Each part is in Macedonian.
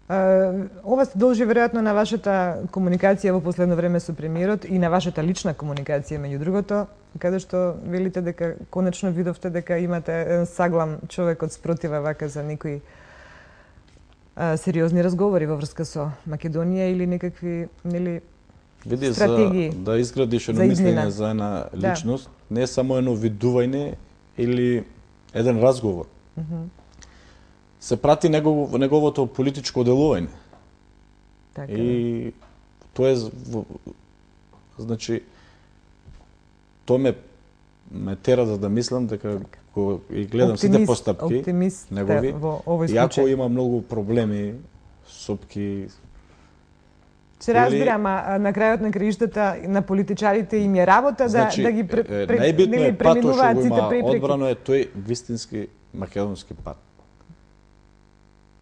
Ова се должи веројатно на вашата комуникација во последно време со премиерот и на вашата лична комуникација меѓу другото, каде што велите дека конечно видовте дека имате еден саглам човек од спротива вака за некои сериозни разговори во врска со Македонија или некакви стратегии. Да изградиш едно мислење за една личност, не е само едно видување или еден разговор. Се прати неговото политичко делување. Така. И тоа е, значи, тоа ме тера да мислам дека и гледам сите постапки негови, иако има многу проблеми, сопки. Се разбира, ама на крајот на краиштата на политичарите им е работа да ги преминуваат сите препреки. Одбрано е тој вистински македонски пат.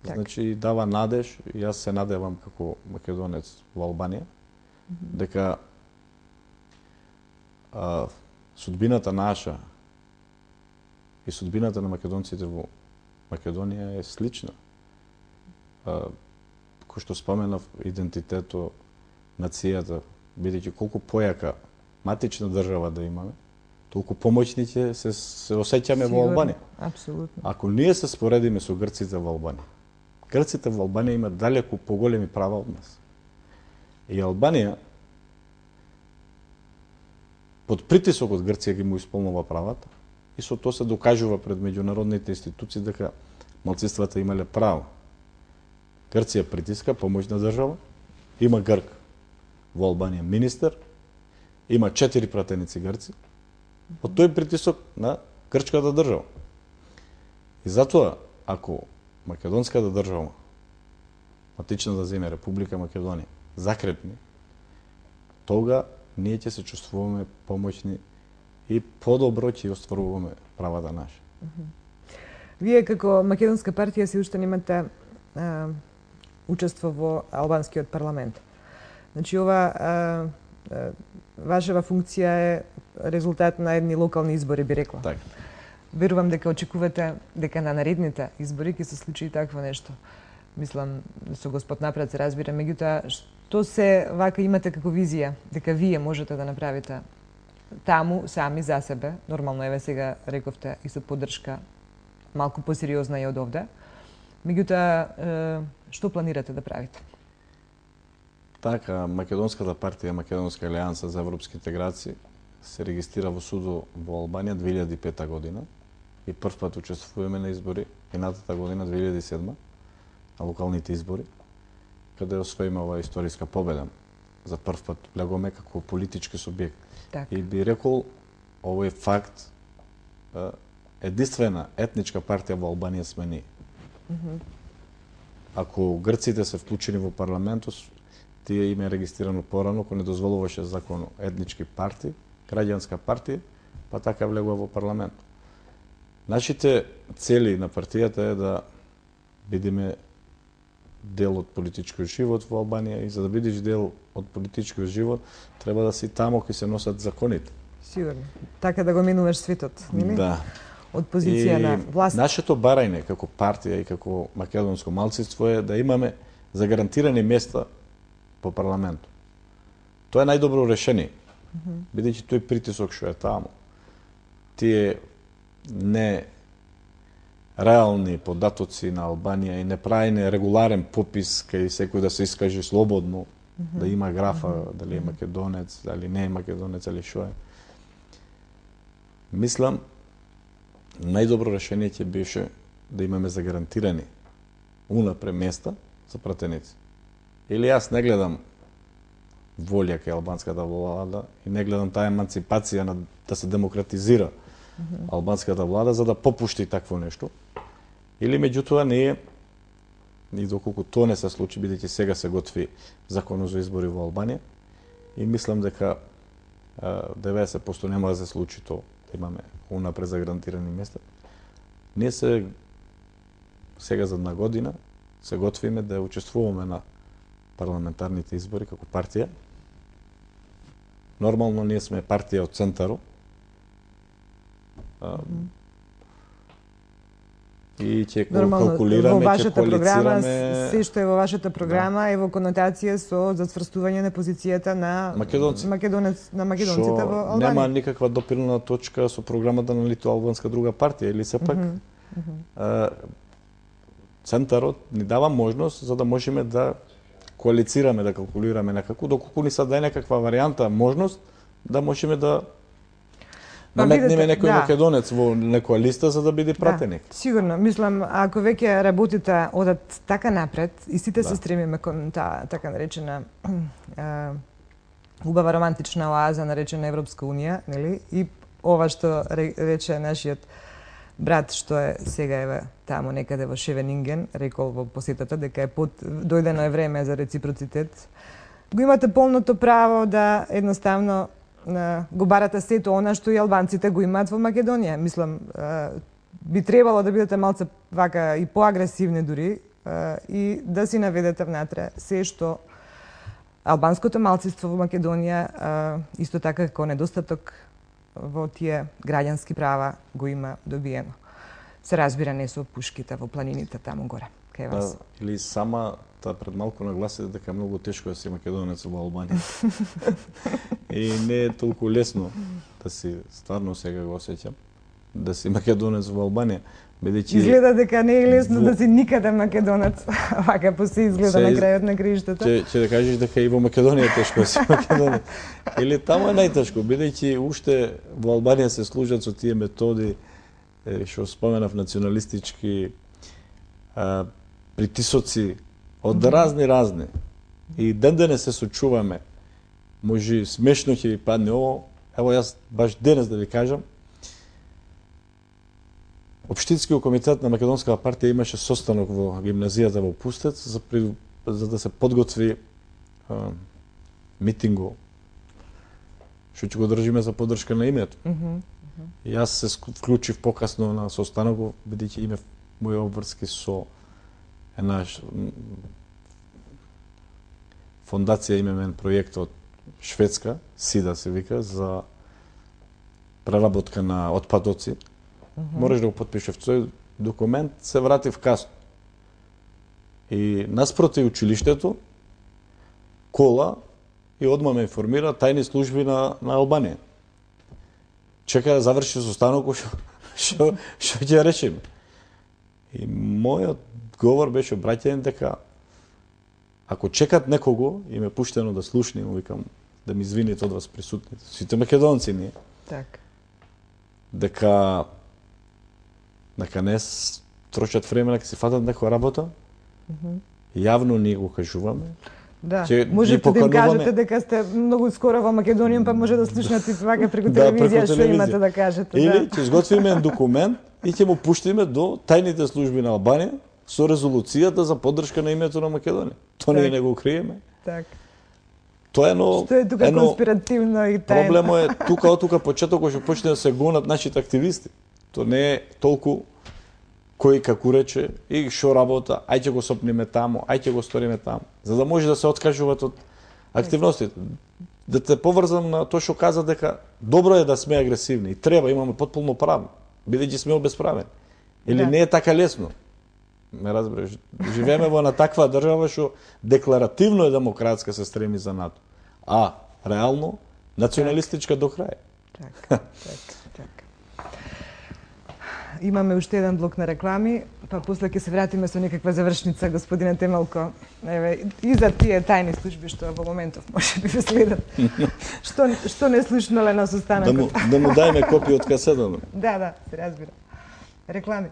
Значи дава надеж, и јас се надевам како македонец во Албанија, дека судбината наша и судбината на македонците во Македонија е слична. Кој што споменав, идентитето, нацијата, бидејќи колку појака матична држава да имаме, толку помоćни ќе се осеќаме во Албанија. Апсолутно. Ако ние се споредиме со грците во Албанија, грците во Албанија имаат далеку поголеми права од нас. И Албанија под притисок од Грција ги му исполнува правата и со тоа се докажува пред меѓународните институции дека малцинствата имале право. Грција притиска, помоćна држава, има грк во Албанија министер, има 4 пратеници грци, од тој притисок на грчката држава. И затоа, ако македонската држава, матичната земја, Република Македонија, закрепни, тога ние ќе се чувствуваме помоćни и подобро ќе остваруваме правата наши. Вие како македонска партија се уште немате учество во албанскиот парламент. Значи ова вашава функција е резултат на едни локални избори, би рекла. Така. Верувам дека очекувате дека на наредните избори ќе се случи и такво нешто. Мислам, со господ Напред се разбира, меѓутоа, што се вака имате како визија, дека вие можете да направите таму сами за себе, нормално еве сега рековте и со поддршка малку посериозна и од овде. Меѓутоа, што планирате да правите? Така, Македонската партија, Македонска алијанса за европски интеграции се регистрира во судот во Албанија 2005 година и прв пат учествуваме на избори минатата година 2007 на локалните избори, каде освоиме оваа историска победа. За прв пат влегоме како политички субјект. Так. И би рекол, овој факт, единствена етничка партија во Албанија сме ние. Ако грците се вклучени во парламентот, тие име е регистрирано порано, кој не дозволуваше закон етнички партии, граѓанска партија, па така влегува во парламент. Нашите цели на партијата е да бидеме дел од политичкиот живот во Албанија и за да бидеш дел од политичкиот живот, треба да си тамо кој се носат законите. Сигурно. Така да го минуваш светот, нели? Да. Од позиција на власт. Нашето барање како партија и како македонско малцинство е да имаме загарантирани места по парламентот. Тоа е најдобро решение. Бидејќи тој притисок што е таму, тие не реални податоци на Албанија и неправење регуларен попис кај секој да се искаже слободно, да има графа дали е македонец, дали не е македонец, или што е. Мислам, најдобро решение ќе беше да имаме загарантирани унапред места за пратеници. Или јас не гледам волја кај албанската влада и не гледам таа еманципација на да се демократизира албанската влада за да попушти такво нешто. Или меѓутоа ние, и доколку тоа не се случи, бидејќи сега се готви законот за избори во Албанија, и мислам дека 90% нема да се случи тоа, да имаме унапред загарантирани места. Ние сега за една година се готвиме да учествуваме на парламентарните избори како партија. Нормално ние сме партија од центарот. И ќе Нормално, калкулираме, во ќе вашата програма, коалицираме. се што е во вашата програма е во конотација со засврстување на позицијата на македонците во Албанија. Нема никаква допирна точка со програмата на ниту албанска друга партија, или сепак центарот ни дава можност за да можеме да коалицираме, да калкулираме некако, доколку ни се даде некаква варијанта, можност да можеме да наметнеме некој македонец во некоја листа за да биде пратеник. Да, сигурно. Мислам, ако веќе работите одат така напред и сите се стремиме кон таа така наречена убава романтична оаза наречена Европска унија, нели? И ова што рече нашиот брат што е сега еве таму некаде во Шевенинген, рекол во посетата дека е дојдено е време за реципроцитет. Го имате полното право да едноставно го барате сето она што и албанците го имаат во Македонија. Мислам, би требало да бидете малце вака и поагресивни дури и да си наведете внатре се што албанското малцинство во Македонија исто така како недостаток во тие граѓански права го има добиено. Се разбира не со пушките во планините таму горе, кај вас. Или сама пред малку нагласите дека многу тешко да си македонец во Албанија. И не е толку лесно да си, стварно сега го осеќам, да си македонец во Албанија. Бидејќи изгледа дека не е лесно да си никаде македонец, вака по се изгледа на крајот на краиштата. Ќе да кажеш дека и во Македонија е тешко да си македонец. Или таму е најтешко, бидејќи уште во Албанија се служат со тие методи што споменав, националистички притисоци од разни. И ден денес се сочуваме. Може смешно ќе ви падне ово. Ево јас баш денес да ви кажам, Општинскиот комитет на Македонската партија имаше состанок во гимназијата во Пустец за да се подготви митинго што ќе го држиме за поддршка на името. И јас се вклучив покасно на состанокот, бидејќи имав мои обврски со една фондација, имаме проект од Шведска, СИДА се вика, за преработка на отпадоци. Можеш да го потпишеш. Тој документ се вратив касно. И наспроти училиштето, кола, и одма ме информира тајни служби на Албанија. Чека да заврши состанокот, што ќе речеме. И мојот говор беше обраќаен дека ако чекат некого, им е пуштено да слушне, му викам да ми извините од вас присутните. Сите македонци ние. Так. Дека не трошат време дека си фатат некоја работа. Јавно ние го кажуваме. Да, можете да им кажете дека сте многу скоро во Македонија, па може да слушнете вака преку телевизија што имате да кажете. Или ќе изготвиме документ и ќе му пуштиме до тајните служби на Албанија со резолуцијата за поддршка на името на Македонија. Тоа не го криеме. Так. Тоа е што е тука конспиративно и тајно. Проблемот е тука почетокот што почне да се гонат нашите активисти. Тоа не е толку кој како рече и што работа, ај ќе го сопниме таму, ај ќе го сториме таму, за да може да се откажуваат од активностите. Да те поврзам на тоа што каза дека добро е да сме агресивни и треба, имаме потполно право, бидејќи сме обесправени. Или не е така лесно. Ме разбереш, живееме во една таква држава што декларативно е демократска, се стреми за НАТО, а реално националистичка до крај. Так. Имаме уште еден блок на реклами, па после ќе се вратиме со некаква завршница, господине Темелко. Еве, и за тие тајни служби што во моментов може би ве следат. Што не слушнале на состанокот. Да му дајме копија од касетата. Да, се разбира. Реклами.